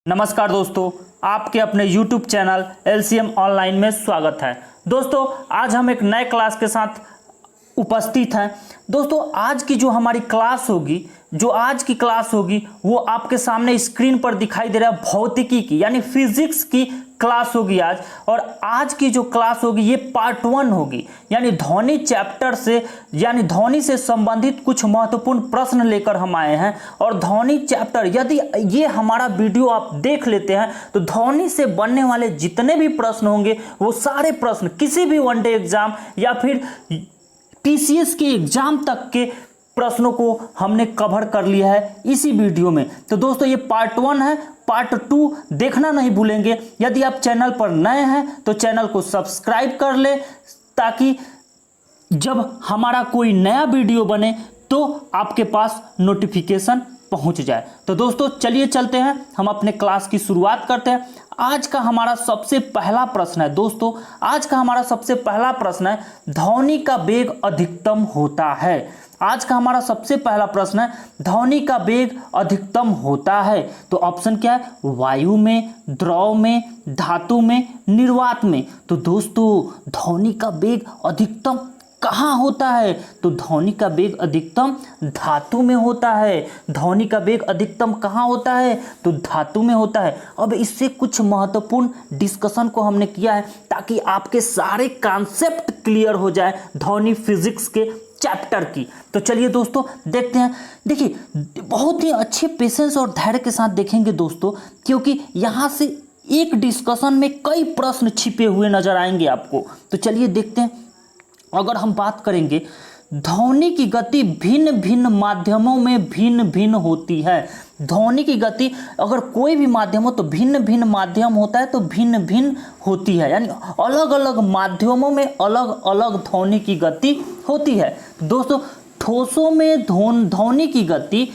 नमस्कार दोस्तों, आपके अपने YouTube चैनल LCM ऑनलाइन में स्वागत है। दोस्तों आज हम एक नए क्लास के साथ उपस्थित हैं। दोस्तों आज की जो हमारी क्लास होगी, वो आपके सामने स्क्रीन पर दिखाई दे रहा है भौतिकी की यानी फिजिक्स की क्लास होगी आज। और आज की जो क्लास होगी ये पार्ट 1 होगी, यानी ध्वनि चैप्टर से यानी ध्वनि से संबंधित कुछ महत्वपूर्ण प्रश्न लेकर हम आए हैं। और ध्वनि चैप्टर यदि ये हमारा वीडियो आप देख लेते हैं तो ध्वनि से बनने वाले जितने भी प्रश्न होंगे वो सारे प्रश्न किसी भी वनडे एग्जाम या फिर PCS के एग्जाम तक के प्रश्नों को हमने कवर कर लिया है इसी वीडियो में। तो दोस्तों ये पार्ट 1 है, पार्ट 2 देखना नहीं भूलेंगे। यदि आप चैनल पर नए हैं तो चैनल को सब्सक्राइब कर ले ताकि जब हमारा कोई नया वीडियो बने तो आपके पास नोटिफिकेशन पहुंच जाए। तो दोस्तों चलिए चलते हैं, हम अपने क्लास की शुरुआत करते हैं। आज का हमारा सबसे पहला प्रश्न है दोस्तों, आज का हमारा सबसे पहला प्रश्न है ध्वनि का वेग अधिकतम होता है। आज का हमारा सबसे पहला प्रश्न है ध्वनि का वेग अधिकतम होता है। तो ऑप्शन क्या है? वायु में, द्रव में, धातु में, निर्वात में। तो दोस्तों ध्वनि का वेग अधिकतम कहाँ होता है? तो ध्वनि का वेग अधिकतम धातु में होता है। ध्वनि का वेग अधिकतम कहाँ होता है? तो धातु में होता है। अब इससे कुछ महत्वपूर्ण डिस्कशन को हमने किया है ताकि आपके सारे कॉन्सेप्ट क्लियर हो जाए ध्वनि फिजिक्स के चैप्टर की। तो चलिए दोस्तों देखते हैं। देखिए बहुत ही अच्छे पेशेंस और धैर्य के साथ देखेंगे दोस्तों, क्योंकि यहाँ से एक डिस्कशन में कई प्रश्न छिपे हुए नजर आएंगे आपको। तो चलिए देखते हैं। अगर हम बात करेंगे ध्वनि की गति भिन्न भिन्न माध्यमों में भिन्न भिन्न होती है। ध्वनि की गति अगर कोई भी माध्यम हो तो भिन्न भिन्न माध्यम होता है तो भिन्न भिन्न होती है, यानी अलग अलग माध्यमों में अलग अलग ध्वनि की गति होती है। दोस्तों ठोसों में ध्वनि की गति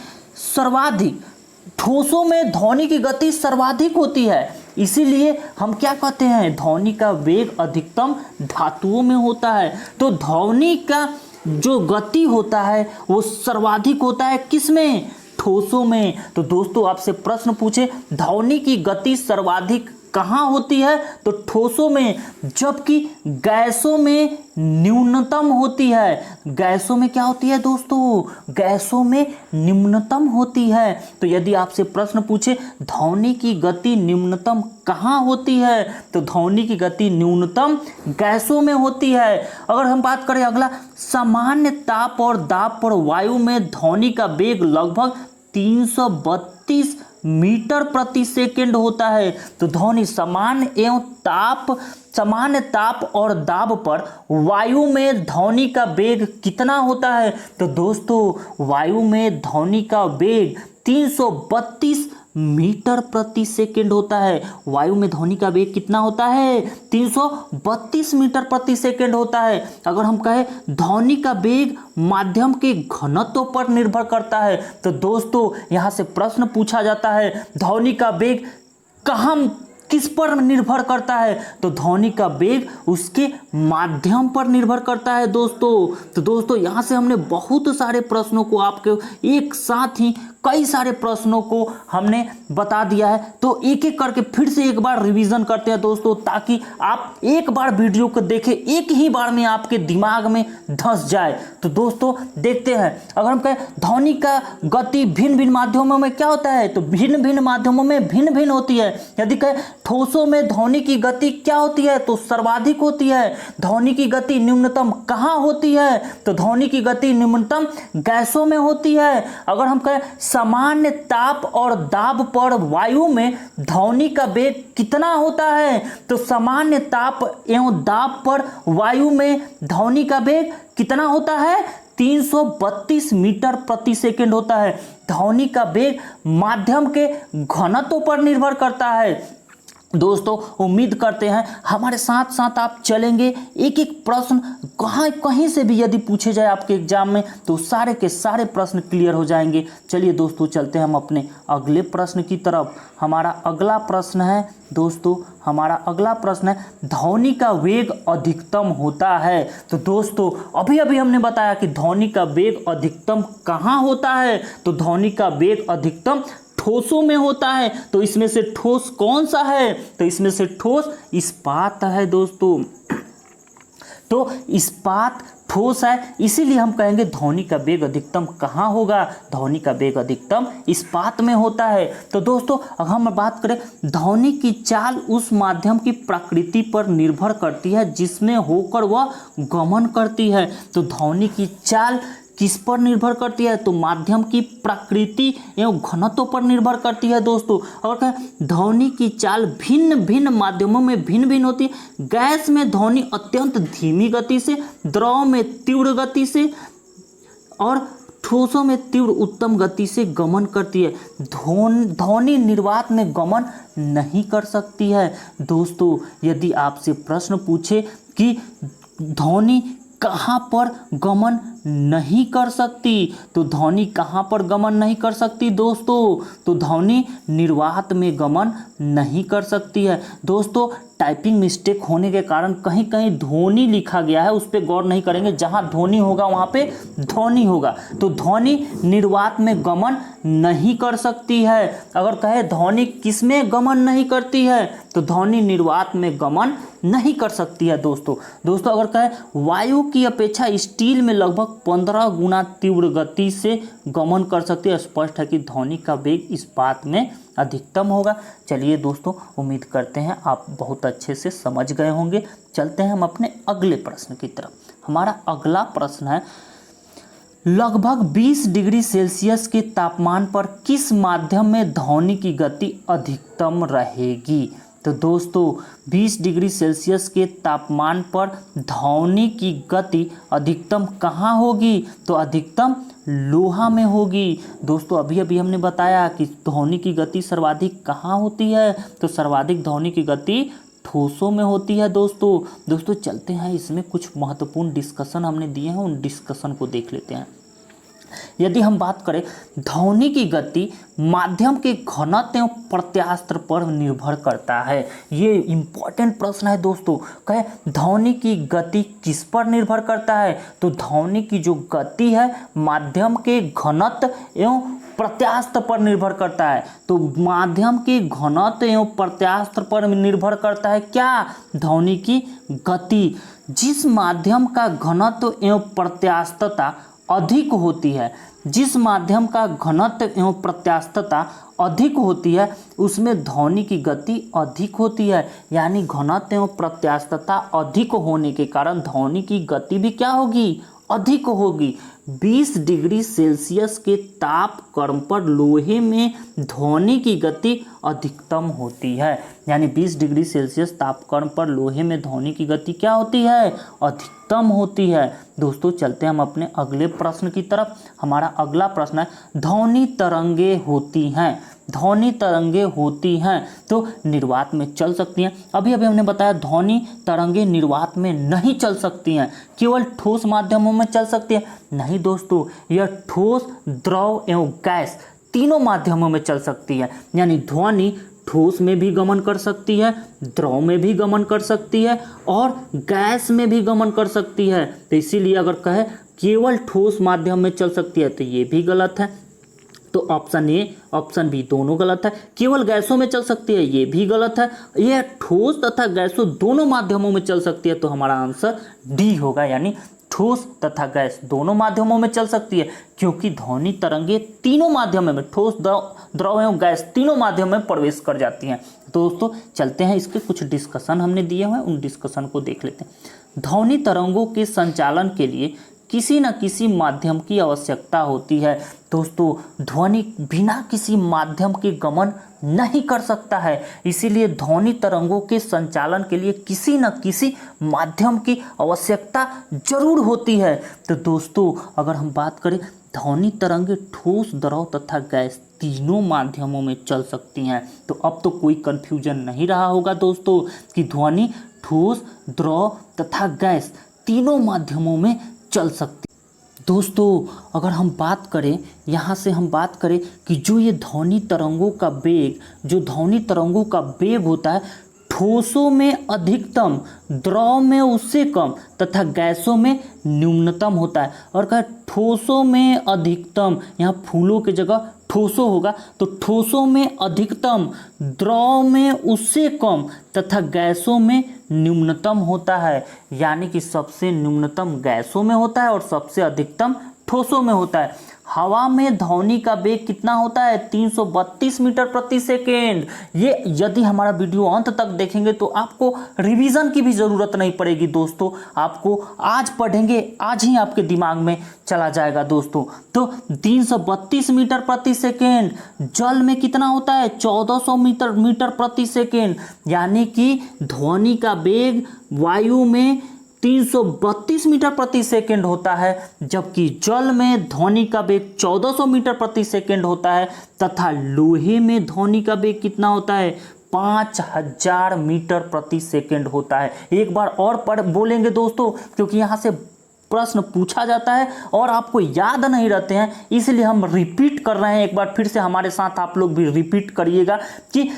सर्वाधिक होती है, इसीलिए हम क्या कहते हैं ध्वनि का वेग अधिकतम धातुओं में होता है। तो ध्वनि का जो गति होता है वो सर्वाधिक होता है किसमें? ठोसों में। तो दोस्तों आपसे प्रश्न पूछे ध्वनि की गति सर्वाधिक कहाँ होती है? तो ठोसों में, जबकि गैसों में न्यूनतम होती है। गैसों में क्या होती है दोस्तों? गैसों में निम्नतम होती है। तो यदि आपसे प्रश्न पूछे ध्वनि की गति न्यूनतम कहाँ होती है? तो ध्वनि की गति न्यूनतम गैसों में होती है। अगर हम बात करें अगला, सामान्य ताप और दाब पर वायु में ध्वनि का वेग लगभग 332 मीटर प्रति सेकंड होता है। तो ध्वनि सामान्य ताप और दाब पर वायु में ध्वनि का वेग कितना होता है? तो दोस्तों वायु में ध्वनि का वेग 332 मीटर प्रति सेकंड होता है। वायु में ध्वनि का वेग कितना होता है? 332 मीटर प्रति सेकंड होता है। अगर हम कहें ध्वनि का वेग माध्यम के घनत्व पर निर्भर करता है, तो दोस्तों यहां से प्रश्न पूछा जाता है ध्वनि का वेग किस पर निर्भर करता है? तो ध्वनि का वेग उसके माध्यम पर निर्भर करता है दोस्तों। तो दोस्तों यहाँ से हमने बहुत सारे प्रश्नों को आपके एक साथ ही कई सारे प्रश्नों को हमने बता दिया है। तो एक एक करके फिर से एक बार रिवीजन करते हैं दोस्तों, ताकि आप एक बार वीडियो को देखें, एक ही बार में आपके दिमाग में धंस जाए। तो दोस्तों देखते हैं, अगर हम कहें ध्वनि का गति भिन्न भिन्न माध्यमों में क्या होता है? तो भिन्न भिन्न माध्यमों में भिन्न भिन्न होती है। यदि कहें ठोसों में ध्वनि की गति क्या होती है? तो सर्वाधिक होती है। ध्वनि की गति न्यूनतम कहाँ होती है? तो ध्वनि की गति न्यूनतम गैसों में होती है। अगर हम कहें सामान्य ताप और दाब पर वायु में ध्वनि का वेग कितना होता है? तो सामान्य ताप एवं दाब पर वायु में ध्वनि का वेग कितना होता है? 332 मीटर प्रति सेकंड होता है। ध्वनि का वेग माध्यम के घनत्व पर निर्भर करता है। दोस्तों उम्मीद करते हैं हमारे साथ साथ आप चलेंगे। एक एक प्रश्न कहीं से भी यदि पूछे जाए आपके एग्जाम में तो सारे के सारे प्रश्न क्लियर हो जाएंगे। चलिए दोस्तों चलते हैं हम अपने अगले प्रश्न की तरफ। हमारा अगला प्रश्न है दोस्तों, ध्वनि का वेग अधिकतम होता है। तो दोस्तों अभी अभी हमने बताया कि ध्वनि का वेग अधिकतम कहाँ होता है? तो ध्वनि का वेग अधिकतम ठोसों में होता है। तो इसमें से ठोस कौन सा है? तो इसमें से ठोस इस्पात है दोस्तों। तो इस्पात ठोस है, इसीलिए हम कहेंगे ध्वनि का वेग अधिकतम कहाँ होगा? ध्वनि का वेग अधिकतम इस्पात में होता है। तो दोस्तों अगर हम बात करें, ध्वनि की चाल उस माध्यम की प्रकृति पर निर्भर करती है जिसमें होकर वह गमन करती है। तो ध्वनि की चाल किस पर निर्भर करती है? तो माध्यम की प्रकृति एवं घनत्व पर निर्भर करती है दोस्तों। और कहें ध्वनि की चाल भिन्न भिन्न माध्यमों में भिन्न भिन्न होती है। गैस में ध्वनि अत्यंत धीमी गति से, द्रव में तीव्र गति से और ठोसों में तीव्र उत्तम गति से गमन करती है। ध्वनि निर्वात में गमन नहीं कर सकती है। दोस्तों यदि आपसे प्रश्न पूछे कि ध्वनि कहाँ पर गमन नहीं कर सकती, तो ध्वनि कहाँ पर गमन नहीं कर सकती दोस्तों? तो ध्वनि निर्वात में गमन नहीं कर सकती है। दोस्तों टाइपिंग मिस्टेक होने के कारण कहीं कहीं ध्वनि लिखा गया है, उस पर गौर नहीं करेंगे। जहाँ ध्वनि होगा वहाँ पे ध्वनि होगा। तो ध्वनि निर्वात में गमन नहीं कर सकती है। अगर कहे ध्वनि किस में गमन नहीं करती है, तो ध्वनि निर्वात में गमन नहीं कर सकती है दोस्तों अगर कहे वायु की अपेक्षा स्टील में लगभग 15 गुना तीव्र गति से गमन कर सकती है। स्पष्ट है कि ध्वनि का वेग इस्पात में अधिकतम होगा। चलिए दोस्तों, उम्मीद करते हैं आप बहुत अच्छे से समझ गए होंगे। चलते हैं हम अपने अगले प्रश्न की तरफ। हमारा अगला प्रश्न है, लगभग 20 डिग्री सेल्सियस के तापमान पर किस माध्यम में ध्वनि की गति अधिकतम रहेगी? तो दोस्तों 20 डिग्री सेल्सियस के तापमान पर ध्वनि की गति अधिकतम कहाँ होगी? तो अधिकतम लोहा में होगी। दोस्तों अभी अभी हमने बताया कि ध्वनि की गति सर्वाधिक कहाँ होती है? तो सर्वाधिक ध्वनि की गति ठोसों में होती है दोस्तों चलते हैं, इसमें कुछ महत्वपूर्ण डिस्कशन हमने दिए हैं, उन डिस्कशन को देख लेते हैं। यदि हम बात करें, ध्वनि की गति माध्यम के घनत्व एवं प्रत्यास्त्र पर निर्भर करता है। ये इंपॉर्टेंट प्रश्न है दोस्तों। कहे ध्वनि की गति किस पर निर्भर करता है? तो ध्वनि की जो गति है माध्यम के घनत्व एवं प्रत्यास्त्र पर निर्भर करता है। तो माध्यम के घनत्व एवं प्रत्यास्त्र पर निर्भर करता है क्या? ध्वनि की गति। जिस माध्यम का घनत्व एवं प्रत्यास्थता अधिक होती है, जिस माध्यम का घनत्व एवं प्रत्यास्थता अधिक होती है उसमें ध्वनि की गति अधिक होती है। यानी घनत्व एवं प्रत्यास्थता अधिक होने के कारण ध्वनि की गति भी क्या होगी? अधिक होगी। 20 डिग्री सेल्सियस के तापक्रम पर लोहे में ध्वनि की गति अधिकतम होती है। यानी 20 डिग्री सेल्सियस तापक्रम पर लोहे में ध्वनि की गति क्या होती है? अधिकतम होती है। दोस्तों चलते हैं हम अपने अगले प्रश्न की तरफ। हमारा अगला प्रश्न है, ध्वनि तरंगे होती हैं, ध्वनि तरंगे होती हैं तो निर्वात में चल सकती हैं। अभी अभी हमने बताया ध्वनि तरंगे निर्वात में नहीं चल सकती हैं, केवल ठोस माध्यमों में चल सकती हैं। नहीं दोस्तों, यह ठोस, द्रव एवं गैस तीनों माध्यमों में चल सकती है। यानी ध्वनि ठोस में भी गमन कर सकती है, द्रव में भी गमन कर सकती है और गैस में भी गमन कर सकती है। तो इसीलिए अगर कहे केवल ठोस माध्यम में चल सकती है तो ये भी गलत है। तो ऑप्शन ए ऑप्शन बी दोनों गलत है। केवल गैसों में चल सकती है, ये भी गलत है। यह ठोस तथा गैसों दोनों माध्यमों में चल सकती है, तो हमारा आंसर डी होगा। यानी ठोस तथा गैस दोनों माध्यमों में चल सकती है, क्योंकि ध्वनि तरंगे तीनों माध्यमों में, ठोस, द्रव एवं गैस तीनों माध्यमों में प्रवेश कर जाती हैं। दोस्तों चलते हैं, इसके कुछ डिस्कशन हमने दिए हुए हैं, उन डिस्कशन को देख लेते हैं। ध्वनि तरंगों के संचालन के लिए किसी न किसी माध्यम की आवश्यकता होती है। दोस्तों ध्वनि बिना किसी माध्यम के गमन नहीं कर सकता है, इसीलिए ध्वनि तरंगों के संचालन के लिए किसी न किसी माध्यम की आवश्यकता जरूर होती है। तो दोस्तों अगर हम बात करें, ध्वनि तरंगे ठोस, द्रव तथा गैस तीनों माध्यमों में चल सकती हैं। तो अब तो कोई कन्फ्यूजन नहीं रहा होगा दोस्तों कि ध्वनि ठोस, द्रव तथा गैस तीनों माध्यमों में चल सकती। दोस्तों अगर हम बात करें, यहाँ से हम बात करें कि जो ये ध्वनि तरंगों का वेग, जो ध्वनि तरंगों का वेग होता है, ठोसों में अधिकतम, द्रव में उससे कम तथा गैसों में न्यूनतम होता है। और कहा ठोसों में अधिकतम, यहाँ फूलों की जगह ठोसों होगा तो ठोसों में अधिकतम, द्रव में उससे कम तथा गैसों में न्यूनतम होता है। यानी कि सबसे न्यूनतम गैसों में होता है और सबसे अधिकतम ठोसों में होता है। हवा में ध्वनि का वेग कितना होता है? 332 मीटर प्रति सेकेंड। ये यदि हमारा वीडियो अंत तक देखेंगे तो आपको रिवीजन की भी ज़रूरत नहीं पड़ेगी दोस्तों, आपको आज पढ़ेंगे आज ही आपके दिमाग में चला जाएगा दोस्तों। तो 332 मीटर प्रति सेकेंड। जल में कितना होता है? 1400 मीटर प्रति सेकेंड। यानी कि ध्वनि का वेग वायु में 332 मीटर प्रति सेकेंड होता है, जबकि जल में ध्वनि का वेग 1400 मीटर प्रति सेकेंड होता है तथा लोहे में ध्वनि का वेग कितना होता है? 5000 मीटर प्रति सेकेंड होता है। एक बार और पढ़ बोलेंगे दोस्तों, क्योंकि यहाँ से प्रश्न पूछा जाता है और आपको याद नहीं रहते हैं, इसलिए हम रिपीट कर रहे हैं। एक बार फिर से हमारे साथ आप लोग भी रिपीट करिएगा कि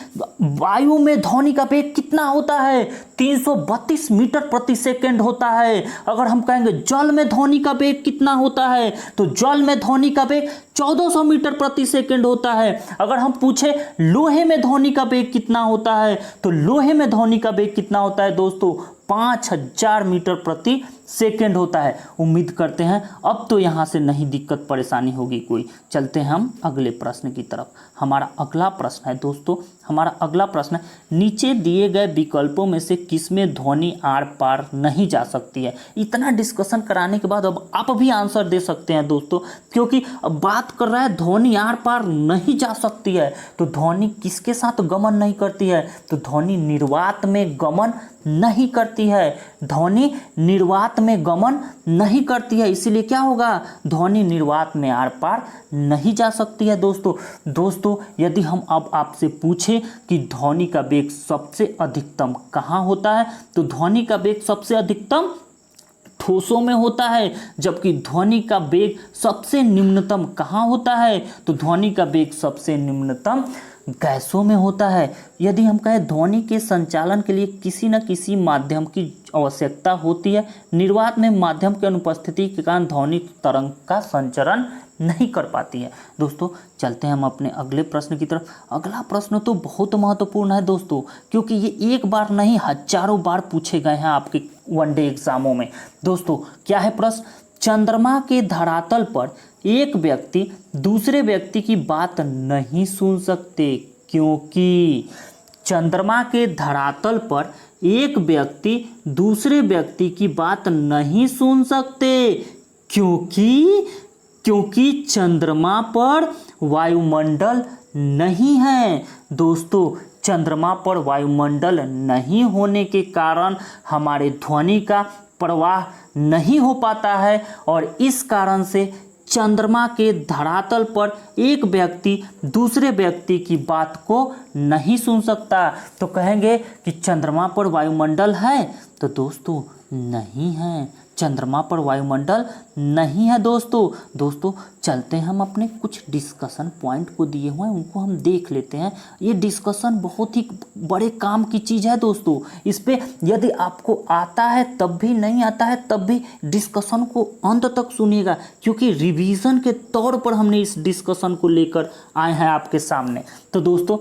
वायु में ध्वनि का वेग कितना होता है? 332 मीटर प्रति सेकेंड होता है। अगर हम कहेंगे जल में ध्वनि का वेग कितना होता है, तो जल में ध्वनि का वेग 1400 मीटर प्रति सेकेंड होता है। अगर हम पूछे लोहे में ध्वनि का वेग कितना होता है, तो लोहे में ध्वनि का वेग कितना होता है दोस्तों? 5000 मीटर प्रति सेकेंड होता है। उम्मीद करते हैं अब तो यहाँ से नहीं दिक्कत परेशानी होगी कोई। चलते हैं हम अगले प्रश्न की तरफ। हमारा अगला प्रश्न है दोस्तों, हमारा अगला प्रश्न है, नीचे दिए गए विकल्पों में से किसमें ध्वनि आर पार नहीं जा सकती है? इतना डिस्कशन कराने के बाद अब आप भी आंसर दे सकते हैं दोस्तों, क्योंकि अब बात कर रहा है ध्वनि आर पार नहीं जा सकती है। तो ध्वनि किसके साथ गमन नहीं करती है? तो ध्वनि निर्वात में गमन नहीं करती है। ध्वनि निर्वात में गमन नहीं करती है, इसीलिए क्या होगा? ध्वनि निर्वात में आर पार नहीं जा सकती है दोस्तों। यदि हम अब आपसे पूछे कि ध्वनि का वेग सबसे अधिकतम कहाँ होता है, तो ध्वनि का वेग सबसे अधिकतम ठोसों में होता है, जबकि ध्वनि का वेग सबसे निम्नतम कहाँ होता है? तो ध्वनि का वेग सबसे निम्नतम गैसों में होता है। यदि हम कहें ध्वनि के संचालन के लिए किसी न किसी माध्यम की आवश्यकता होती है, निर्वात में माध्यम की अनुपस्थिति के कारण ध्वनि तरंग का संचरण नहीं कर पाती है। दोस्तों चलते हैं हम अपने अगले प्रश्न की तरफ। अगला प्रश्न तो बहुत महत्वपूर्ण है दोस्तों, क्योंकि ये एक बार नहीं हजारों बार पूछे गए हैं आपके वनडे एग्जामों में। दोस्तों क्या है प्रश्न? चंद्रमा के धरातल पर एक व्यक्ति दूसरे व्यक्ति की बात नहीं सुन सकते क्योंकि चंद्रमा के धरातल पर एक व्यक्ति दूसरे व्यक्ति की बात नहीं सुन सकते क्योंकि चंद्रमा पर वायुमंडल नहीं है। दोस्तों चंद्रमा पर वायुमंडल नहीं होने के कारण हमारे ध्वनि का प्रवाह नहीं हो पाता है और इस कारण से चंद्रमा के धरातल पर एक व्यक्ति दूसरे व्यक्ति की बात को नहीं सुन सकता। तो कहेंगे कि चंद्रमा पर वायुमंडल है, तो दोस्तों नहीं है, चंद्रमा पर वायुमंडल नहीं है दोस्तों चलते हैं हम अपने कुछ डिस्कशन पॉइंट को दिए हुए हैं उनको हम देख लेते हैं। ये डिस्कशन बहुत ही बड़े काम की चीज़ है दोस्तों, इस पे यदि आपको आता है तब भी नहीं आता है तब भी डिस्कशन को अंत तक सुनिएगा, क्योंकि रिवीजन के तौर पर हमने इस डिस्कशन को लेकर आए हैं आपके सामने। तो दोस्तों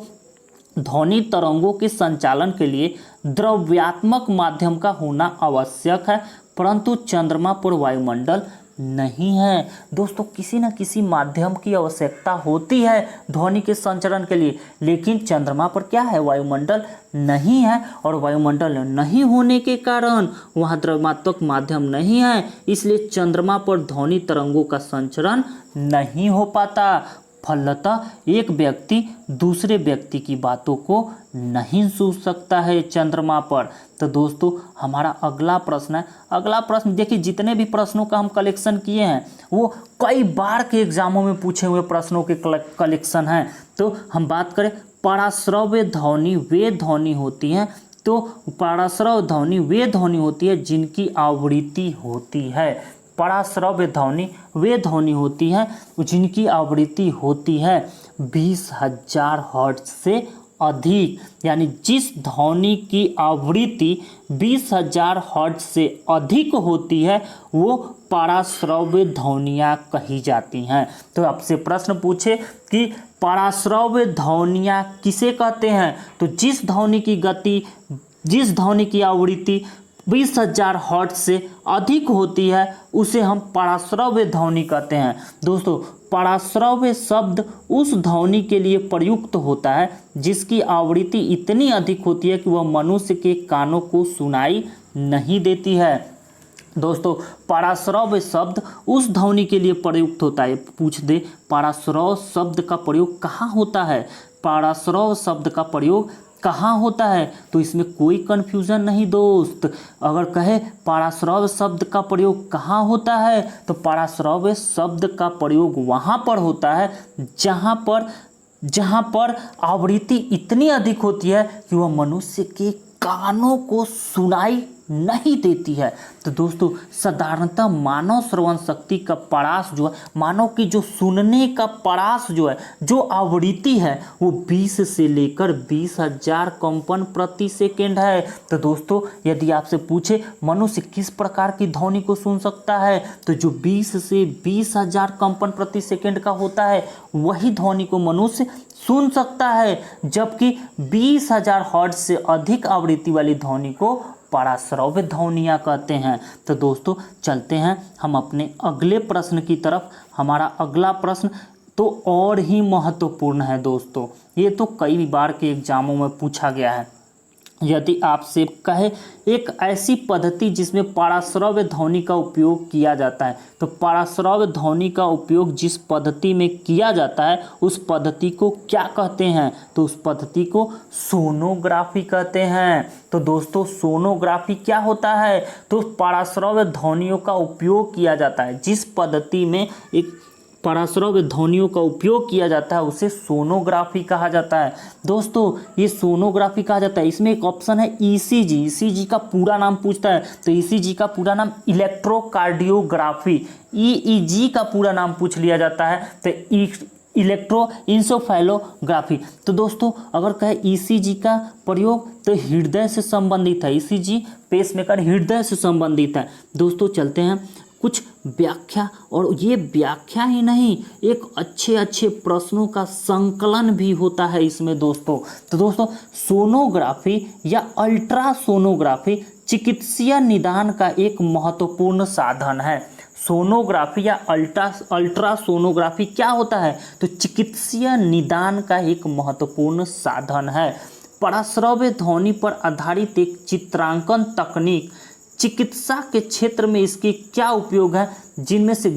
ध्वनि तरंगों के संचालन के लिए द्रव्यात्मक माध्यम का होना आवश्यक है, परंतु चंद्रमा पर वायुमंडल नहीं है। दोस्तों किसी न किसी माध्यम की आवश्यकता होती है ध्वनि के संचरण के लिए, लेकिन चंद्रमा पर क्या है? वायुमंडल नहीं है और वायुमंडल नहीं होने के कारण वहाँ द्रव्यात्मक माध्यम नहीं है, इसलिए चंद्रमा पर ध्वनि तरंगों का संचरण नहीं हो पाता। फलतः एक व्यक्ति दूसरे व्यक्ति की बातों को नहीं सुन सकता है चंद्रमा पर। तो दोस्तों हमारा अगला प्रश्न है, अगला प्रश्न देखिए, जितने भी प्रश्नों का हम कलेक्शन किए हैं वो कई बार के एग्जामों में पूछे हुए प्रश्नों के कलेक्शन हैं। तो हम बात करें पराश्रव्य ध्वनि वे ध्वनि होती हैं, तो पराश्रव्य ध्वनि वे ध्वनि होती है जिनकी आवृत्ति होती है। पराश्रव्य ध्वनि वे ध्वनि होती हैं जिनकी आवृत्ति होती है 20,000 हर्ट्ज से अधिक, यानी जिस ध्वनि की आवृत्ति 20,000 हर्ट्ज से अधिक होती है वो पराश्रव्य ध्वनियाँ कही जाती हैं। तो आपसे प्रश्न पूछे कि पराश्रव्य ध्वनियाँ किसे कहते हैं, तो जिस ध्वनि की आवृत्ति 20,000 हर्ट्ज से अधिक होती है उसे हम पराश्रव्य ध्वनि कहते हैं। दोस्तों, पराश्रव्य शब्द उस ध्वनि के लिए प्रयुक्त होता है जिसकी आवृत्ति इतनी अधिक होती है कि वह मनुष्य के कानों को सुनाई नहीं देती है। दोस्तों, पराश्रव्य शब्द उस ध्वनि के लिए प्रयुक्त होता है। पूछ दे पराश्रव शब्द का प्रयोग कहाँ होता है, पराश्रव शब्द का प्रयोग कहाँ होता है, तो इसमें कोई कन्फ्यूज़न नहीं दोस्त। अगर कहे पराश्रव्य शब्द का प्रयोग कहाँ होता है, तो पराश्रव्य शब्द का प्रयोग वहाँ पर होता है जहाँ पर आवृत्ति इतनी अधिक होती है कि वह मनुष्य के कानों को सुनाई नहीं देती है। तो दोस्तों, साधारणतः मानव श्रवण शक्ति का परास जो है, मानव की जो सुनने का परास जो है, जो आवृत्ति है वो 20 से लेकर 20,000 कंपन प्रति सेकेंड है। तो दोस्तों, यदि आपसे पूछे मनुष्य किस प्रकार की ध्वनि को सुन सकता है, तो जो 20 से 20,000 कंपन प्रति सेकेंड का होता है वही ध्वनि को मनुष्य सुन सकता है, जबकि 20,000 हर्ट्ज से अधिक आवृत्ति वाली ध्वनि को पराश्रव्य ध्वनियाँ कहते हैं। तो दोस्तों, चलते हैं हम अपने अगले प्रश्न की तरफ। हमारा अगला प्रश्न तो और ही महत्वपूर्ण है दोस्तों, ये तो कई बार के एग्जामों में पूछा गया है। यदि आपसे कहे एक ऐसी पद्धति जिसमें पराश्रव्य ध्वनि का उपयोग किया जाता है, तो पराश्रव्य ध्वनि का उपयोग जिस पद्धति में किया जाता है उस पद्धति को क्या कहते हैं, तो उस पद्धति को सोनोग्राफी कहते हैं। तो दोस्तों, सोनोग्राफी क्या होता है, तो पराश्रव्य ध्वनियों का उपयोग किया जाता है, जिस पद्धति में एक पराश्रव्य ध्वनियों का उपयोग किया जाता है उसे सोनोग्राफी कहा जाता है। दोस्तों, ये सोनोग्राफी कहा जाता है। इसमें एक ऑप्शन है ईसीजी। ईसीजी का पूरा नाम पूछता है, तो ईसीजी का पूरा नाम इलेक्ट्रोकार्डियोग्राफी, ईईजी का पूरा नाम पूछ लिया जाता है तो इलेक्ट्रोइंसोफेलोग्राफी। तो दोस्तों, अगर कहे ईसीजी का प्रयोग तो हृदय से संबंधित है, ईसीजी पेसमेकर हृदय से संबंधित है। दोस्तों, चलते हैं कुछ व्याख्या, और ये व्याख्या ही नहीं, एक अच्छे प्रश्नों का संकलन भी होता है इसमें दोस्तों। तो दोस्तों, सोनोग्राफी या अल्ट्रासोनोग्राफी चिकित्सीय निदान का एक महत्वपूर्ण साधन है। सोनोग्राफी या अल्ट्रासोनोग्राफी क्या होता है, तो चिकित्सीय निदान का एक महत्वपूर्ण साधन है। पराश्रव्य ध्वनि पर आधारित एक चित्रांकन तकनीक। चिकित्सा के क्षेत्र में इसके क्या उपयोग है, जिनमें से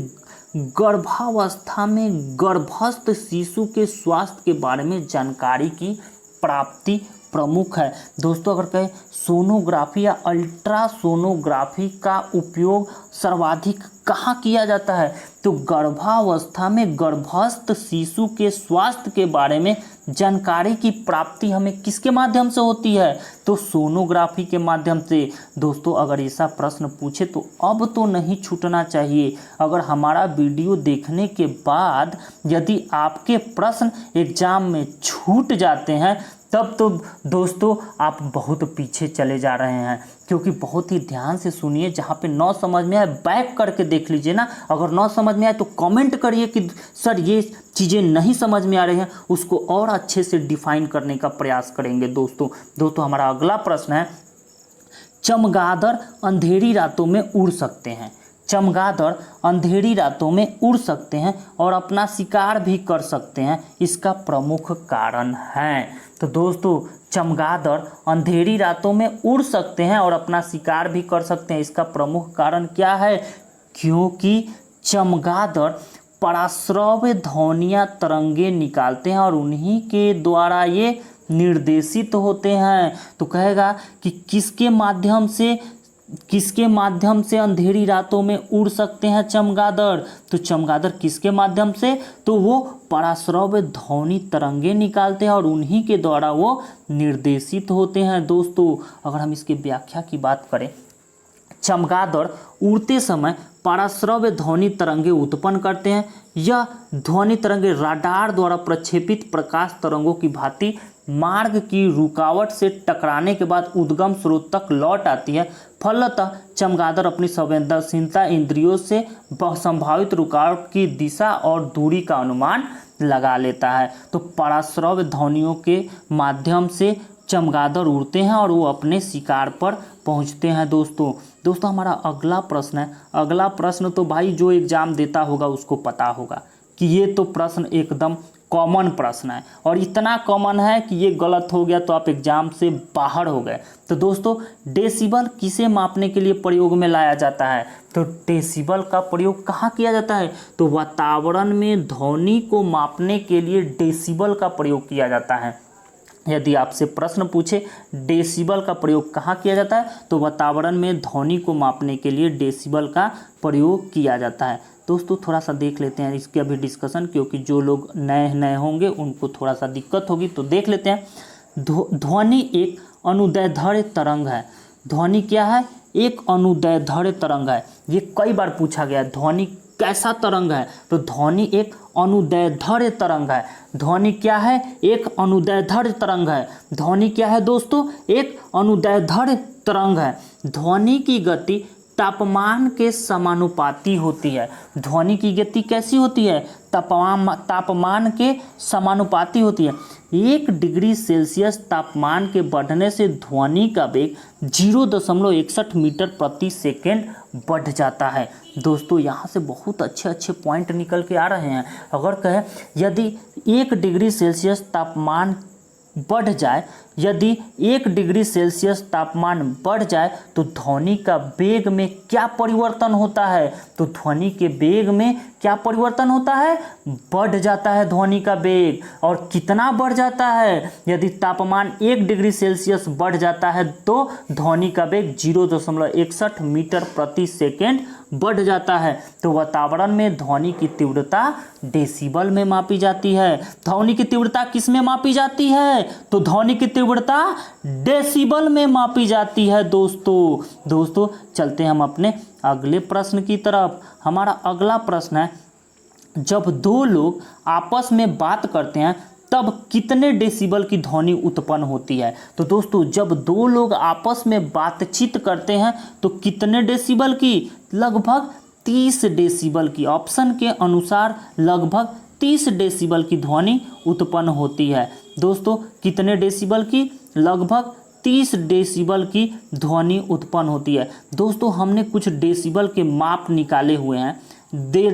गर्भावस्था में गर्भस्थ शिशु के स्वास्थ्य के बारे में जानकारी की प्राप्ति प्रमुख है। दोस्तों, अगर कहें सोनोग्राफी या अल्ट्रासोनोग्राफी का उपयोग सर्वाधिक कहाँ किया जाता है, तो गर्भावस्था में गर्भस्थ शिशु के स्वास्थ्य के बारे में जानकारी की प्राप्ति हमें किसके माध्यम से होती है, तो सोनोग्राफी के माध्यम से। दोस्तों, अगर ऐसा प्रश्न पूछे तो अब तो नहीं छूटना चाहिए। अगर हमारा वीडियो देखने के बाद यदि आपके प्रश्न एग्जाम में छूट जाते हैं तब तो दोस्तों आप बहुत पीछे चले जा रहे हैं, क्योंकि बहुत ही ध्यान से सुनिए। जहाँ पे न समझ में आए बैक करके देख लीजिए ना। अगर न समझ में आए तो कमेंट करिए कि सर ये चीज़ें नहीं समझ में आ रही हैं, उसको और अच्छे से डिफाइन करने का प्रयास करेंगे दोस्तों। हमारा अगला प्रश्न है, चमगादड़ अंधेरी रातों में उड़ सकते हैं। चमगादड़ अंधेरी रातों में उड़ सकते हैं और अपना शिकार भी कर सकते हैं, इसका प्रमुख कारण है। तो दोस्तों, चमगादड़ अंधेरी रातों में उड़ सकते हैं और अपना शिकार भी कर सकते हैं, इसका प्रमुख कारण क्या है, क्योंकि चमगादड़ पराश्रव्य ध्वनियाँ तरंगे निकालते हैं और उन्हीं के द्वारा ये निर्देशित होते हैं। तो कहेगा कि किसके माध्यम से अंधेरी रातों में उड़ सकते हैं चमगादड़, तो चमगादड़ किसके माध्यम से, तो वो पराश्रव्य ध्वनि तरंगे निकालते हैं और उन्हीं के द्वारा वो निर्देशित होते हैं। दोस्तों, अगर हम इसकी व्याख्या की बात करें, चमगादड़ उड़ते समय पराश्रव्य ध्वनि तरंगे उत्पन्न करते हैं। यह ध्वनि तरंगे राडार द्वारा प्रक्षेपित प्रकाश तरंगों की भांति मार्ग की रुकावट से टकराने के बाद उद्गम स्रोत तक लौट आती है। फलतः चमगादड़ अपनी संवेदनशीलता इंद्रियों से संभावित रुकावट की दिशा और दूरी का अनुमान लगा लेता है। तो पराश्रव्य ध्वनियों के माध्यम से चमगादड़ उड़ते हैं और वो अपने शिकार पर पहुंचते हैं। दोस्तों हमारा अगला प्रश्न है। अगला प्रश्न तो भाई जो एग्जाम देता होगा उसको पता होगा कि ये तो प्रश्न एकदम कॉमन प्रश्न है, और इतना कॉमन है कि ये गलत हो गया तो आप एग्जाम से बाहर हो गए। तो दोस्तों डेसिबल किसे मापने के लिए प्रयोग में लाया जाता है? तो डेसिबल का प्रयोग कहाँ किया जाता है? तो वातावरण में ध्वनि को मापने के लिए डेसिबल का प्रयोग किया जाता है। यदि आपसे प्रश्न पूछे डेसिबल का प्रयोग कहाँ किया जाता है, तो वातावरण में ध्वनि को मापने के लिए डेसिबल का प्रयोग किया जाता है। दोस्तों थोड़ा सा देख लेते हैं इसके अभी डिस्कशन, क्योंकि जो लोग नए होंगे उनको थोड़ा सा दिक्कत होगी, तो देख लेते हैं। ध्वनि एक अनुदैर्ध्य तरंग है। ध्वनि क्या है? एक अनुदैर्ध्य तरंग है। ये कई बार पूछा गया, ध्वनि कैसा तरंग है? तो ध्वनि एक अनुदैर्ध्य तरंग है। ध्वनि क्या है? एक अनुदैर्ध्य तरंग है। ध्वनि क्या है दोस्तों? एक अनुदैर्ध्य तरंग है। ध्वनि की गति तापमान के समानुपाती होती है। ध्वनि की गति कैसी होती है? तापमान के समानुपाती होती है। 1 डिग्री सेल्सियस तापमान के बढ़ने से ध्वनि का वेग 0.61 मीटर प्रति सेकेंड बढ़ जाता है। दोस्तों यहाँ से बहुत अच्छे पॉइंट निकल के आ रहे हैं। अगर कहें यदि 1 डिग्री सेल्सियस तापमान बढ़ जाए, यदि 1 डिग्री सेल्सियस तापमान बढ़ जाए तो ध्वनि का वेग में क्या परिवर्तन होता है? तो ध्वनि के वेग में क्या परिवर्तन होता है? बढ़ जाता है ध्वनि का वेग। और कितना बढ़ जाता है? यदि तापमान 1 डिग्री सेल्सियस बढ़ जाता है तो ध्वनि का वेग 0.61 मीटर प्रति सेकेंड बढ़ जाता है। तो वातावरण में ध्वनि की तीव्रता डेसिबल में मापी जाती है। ध्वनि की तीव्रता किस में मापी जाती है? तो ध्वनि की तीव्रता डेसिबल में मापी जाती है। दोस्तों चलते हैं हम अपने अगले प्रश्न की तरफ। हमारा अगला प्रश्न है, जब 2 लोग आपस में बात करते हैं तब कितने डेसिबल की ध्वनि उत्पन्न होती है? तो दोस्तों जब 2 लोग आपस में बातचीत करते हैं तो कितने डेसिबल की? लगभग 30 डेसिबल की। ऑप्शन के अनुसार लगभग 30 डेसिबल की ध्वनि उत्पन्न होती है। दोस्तों कितने डेसिबल की? लगभग 30 डेसिबल की ध्वनि उत्पन्न होती है। दोस्तों हमने कुछ डेसिबल के माप निकाले हुए हैं,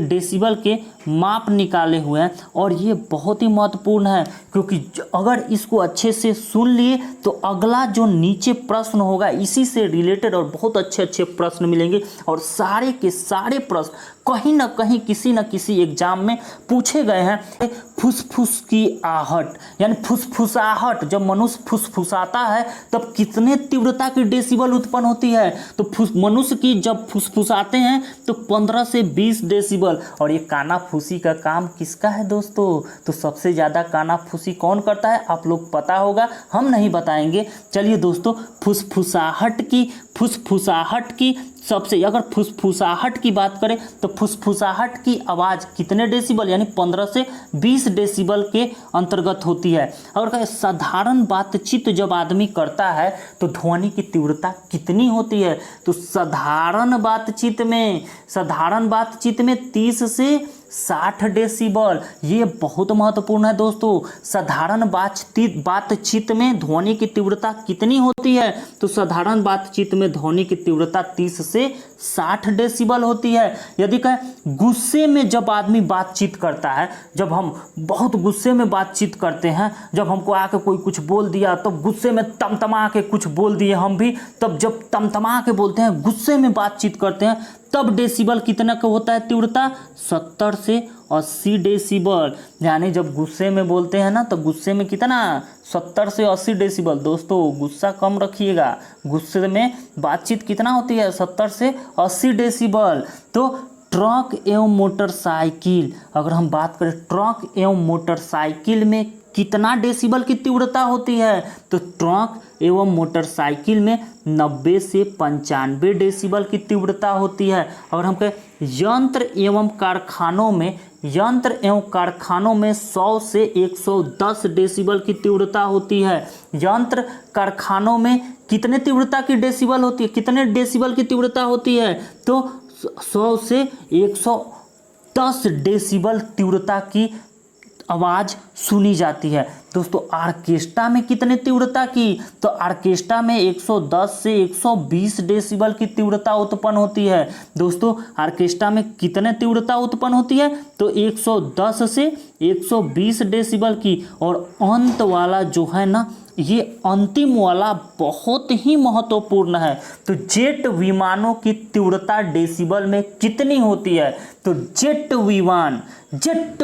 डेसिबल के माप निकाले हुए हैं, और ये बहुत ही महत्वपूर्ण है, क्योंकि अगर इसको अच्छे से सुन लिए तो अगला जो नीचे प्रश्न होगा इसी से रिलेटेड और बहुत अच्छे प्रश्न मिलेंगे। और सारे के सारे प्रश्न कहीं ना कहीं किसी न किसी एग्जाम में पूछे गए हैं। फुसफुस की आहट यानी फुसफुसाहट, जब मनुष्य फुसफुसाता है तब कितने तीव्रता की डेसिबल उत्पन्न होती है? तो मनुष्य की जब फुसफुसाते हैं तो 15 से 20 डेसिबल। और ये कानाफूसी का काम किसका है दोस्तों? तो सबसे ज़्यादा कानाफूसी कौन करता है? आप लोग पता होगा, हम नहीं बताएंगे। चलिए दोस्तों फुसफुसाहट की सबसे, अगर फुसफुसाहट की बात करें तो फुसफुसाहट की आवाज़ कितने डेसिबल यानी 15 से 20 डेसिबल के अंतर्गत होती है। अगर कहें साधारण बातचीत जब आदमी करता है तो ध्वनि की तीव्रता कितनी होती है? तो साधारण बातचीत में 30 से 60 डेसिबल। ये बहुत महत्वपूर्ण है दोस्तों। साधारण बातचीत में ध्वनि की तीव्रता कितनी होती है? तो साधारण बातचीत में ध्वनि की तीव्रता 30 से 60 डेसिबल होती है। यदि कहें गुस्से में जब आदमी बातचीत करता है, जब हम बहुत गुस्से में बातचीत करते हैं, जब हमको आके कोई कुछ बोल दिया तो गुस्से में तमतमा के कुछ बोल दिए हम भी, तब जब तमतमा के बोलते हैं, गुस्से में बातचीत करते हैं, तब डेसिबल कितना का होता है तीव्रता? 70 से 80 डेसिबल। यानी जब गुस्से में बोलते हैं ना तो गुस्से में कितना? 70 से 80 डेसिबल। दोस्तों गुस्सा कम रखिएगा, गुस्से में बातचीत कितना होती है? 70 से 80 डेसिबल। तो ट्रक एवं मोटरसाइकिल, अगर हम बात करें ट्रक एवं मोटरसाइकिल में कितना डेसिबल की तीव्रता होती है? तो ट्रक एवं मोटरसाइकिल में 90 से 95 डेसिबल की तीव्रता होती है। और हम कहें यंत्र एवं कारखानों में 100 से 110 डेसिबल की तीव्रता होती है। यंत्र कारखानों में कितने तीव्रता की डेसिबल होती है, कितने डेसिबल की तीव्रता होती है? तो 100 से 110 डेसिबल तीव्रता की आवाज़ सुनी जाती है। दोस्तों ऑर्केस्ट्रा में कितने तीव्रता की? तो ऑर्केस्ट्रा में 110 से 120 डेसिबल की तीव्रता उत्पन्न होती है। दोस्तों ऑर्केस्ट्रा में कितने तीव्रता उत्पन्न होती है? तो 110 से 120 डेसिबल की। और अंत वाला जो है ना, ये अंतिम वाला बहुत ही महत्वपूर्ण है। तो जेट विमानों की तीव्रता डेसिबल में कितनी होती है? तो जेट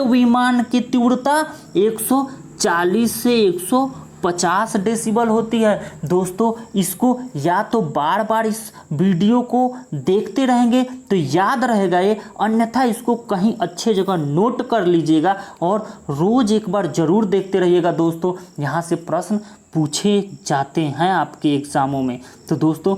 विमान की तीव्रता 140 से 150 डेसिबल होती है। दोस्तों इसको या तो बार बार इस वीडियो को देखते रहेंगे तो याद रहेगा ये, अन्यथा इसको कहीं अच्छे जगह नोट कर लीजिएगा और रोज एक बार जरूर देखते रहिएगा। दोस्तों यहाँ से प्रश्न पूछे जाते हैं आपके एग्जामों में। तो दोस्तों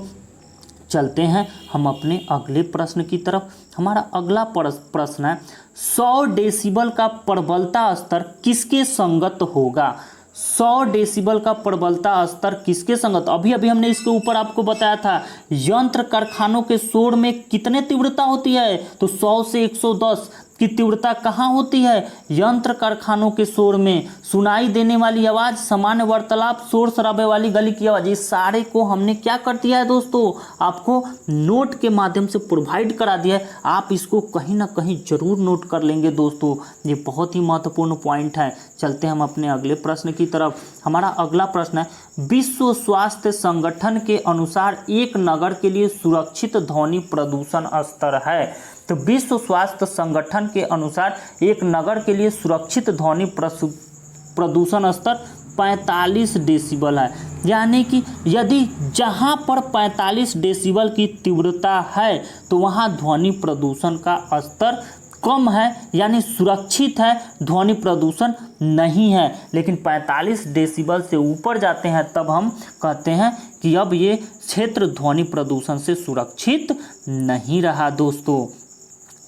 चलते हैं हम अपने अगले प्रश्न की तरफ। हमारा अगला प्रश्न है 100 डेसिबल का प्रबलता स्तर किसके संगत होगा? 100 डेसिबल का प्रबलता स्तर किसके संगत? अभी हमने इसके ऊपर आपको बताया था। यंत्र कारखानों के शोर में कितने तीव्रता होती है? तो 100 से 110 की तीव्रता कहाँ होती है? यंत्र कारखानों के शोर में। सुनाई देने वाली आवाज़, सामान्य वार्तालाप, शोर शराबे वाली गली की आवाज़, ये सारे को हमने क्या कर दिया है दोस्तों? आपको नोट के माध्यम से प्रोवाइड करा दिया है। आप इसको कहीं ना कहीं जरूर नोट कर लेंगे दोस्तों, ये बहुत ही महत्वपूर्ण पॉइंट है। चलते हैं हम अपने अगले प्रश्न की तरफ। हमारा अगला प्रश्न है विश्व स्वास्थ्य संगठन के अनुसार एक नगर के लिए सुरक्षित ध्वनि प्रदूषण स्तर है। तो विश्व स्वास्थ्य संगठन के अनुसार एक नगर के लिए सुरक्षित ध्वनि प्रदूषण स्तर 45 डेसिबल है। यानी कि यदि जहां पर 45 डेसिबल की तीव्रता है तो वहां ध्वनि प्रदूषण का स्तर कम है, यानी सुरक्षित है, ध्वनि प्रदूषण नहीं है। लेकिन 45 डेसिबल से ऊपर जाते हैं तब हम कहते हैं कि अब ये क्षेत्र ध्वनि प्रदूषण से सुरक्षित नहीं रहा।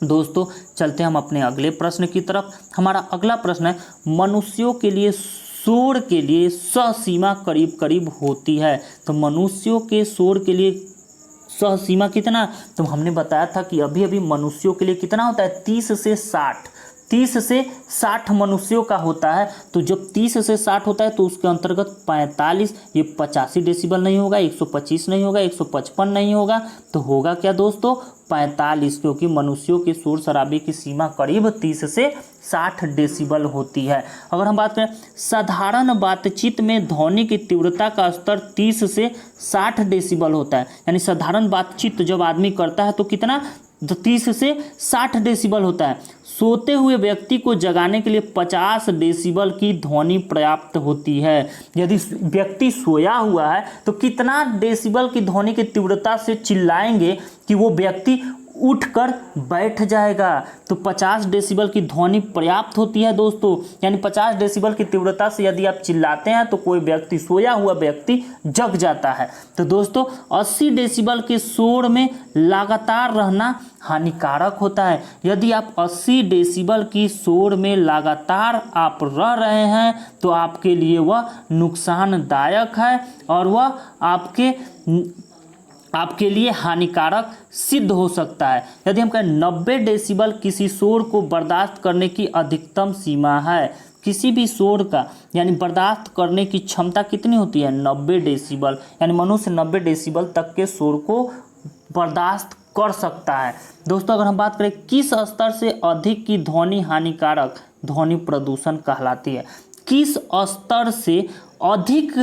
दोस्तों चलते हम अपने अगले प्रश्न की तरफ। हमारा अगला प्रश्न है मनुष्यों के लिए शोर के लिए सहसीमा करीब करीब होती है। तो मनुष्यों के शोर के लिए सहसीमा कितना? तो हमने बताया था कि अभी मनुष्यों के लिए कितना होता है? 30 से 60 मनुष्यों का होता है। तो जब 30 से 60 होता है तो उसके अंतर्गत 45, ये 85 डेसिबल नहीं होगा, 125 नहीं होगा, 155 नहीं होगा, तो होगा क्या दोस्तों? 45, क्योंकि मनुष्यों के शोर शराबे की सीमा करीब 30 से 60 डेसिबल होती है। अगर हम बात करें साधारण बातचीत में ध्वनि की तीव्रता का स्तर 30 से 60 डेसिबल होता है। यानी साधारण बातचीत जब आदमी करता है तो कितना? 30 से 60 डेसिबल होता है। सोते हुए व्यक्ति को जगाने के लिए 50 डेसिबल की ध्वनि पर्याप्त होती है। यदि व्यक्ति सोया हुआ है तो कितना डेसिबल की ध्वनि की तीव्रता से चिल्लाएंगे कि वो व्यक्ति उठकर बैठ जाएगा? तो 50 डेसिबल की ध्वनि पर्याप्त होती है दोस्तों। यानी 50 डेसिबल की तीव्रता से यदि आप चिल्लाते हैं तो कोई व्यक्ति, सोया हुआ व्यक्ति, जग जाता है। तो दोस्तों 80 डेसिबल के शोर में लगातार रहना हानिकारक होता है। यदि आप 80 डेसिबल की शोर में लगातार आप रह रहे हैं तो आपके लिए वह नुकसानदायक है और वह आपके लिए हानिकारक सिद्ध हो सकता है। यदि हम कहें 90 डेसिबल किसी शोर को बर्दाश्त करने की अधिकतम सीमा है। किसी भी शोर का यानी बर्दाश्त करने की क्षमता कितनी होती है? 90 डेसिबल। यानी मनुष्य 90 डेसिबल तक के शोर को बर्दाश्त कर सकता है। दोस्तों अगर हम बात करें किस स्तर से अधिक की ध्वनि हानिकारक ध्वनि प्रदूषण कहलाती है? किस स्तर से अधिक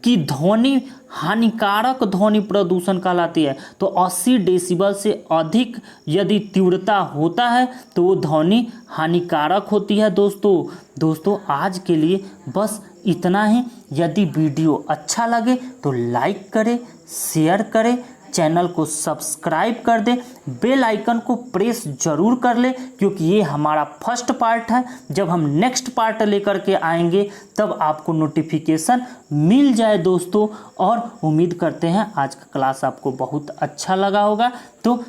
की ध्वनि हानिकारक ध्वनि प्रदूषण कहलाती है? तो 80 डेसिबल से अधिक यदि तीव्रता होता है तो वो ध्वनि हानिकारक होती है। दोस्तों आज के लिए बस इतना ही। यदि वीडियो अच्छा लगे तो लाइक करें, शेयर करें, चैनल को सब्सक्राइब कर दे, बेल आइकन को प्रेस जरूर कर ले, क्योंकि ये हमारा फर्स्ट पार्ट है। जब हम नेक्स्ट पार्ट लेकर के आएंगे तब आपको नोटिफिकेशन मिल जाए दोस्तों। और उम्मीद करते हैं आज का क्लास आपको बहुत अच्छा लगा होगा। तो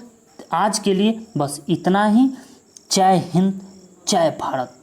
आज के लिए बस इतना ही। जय हिंद, जय भारत।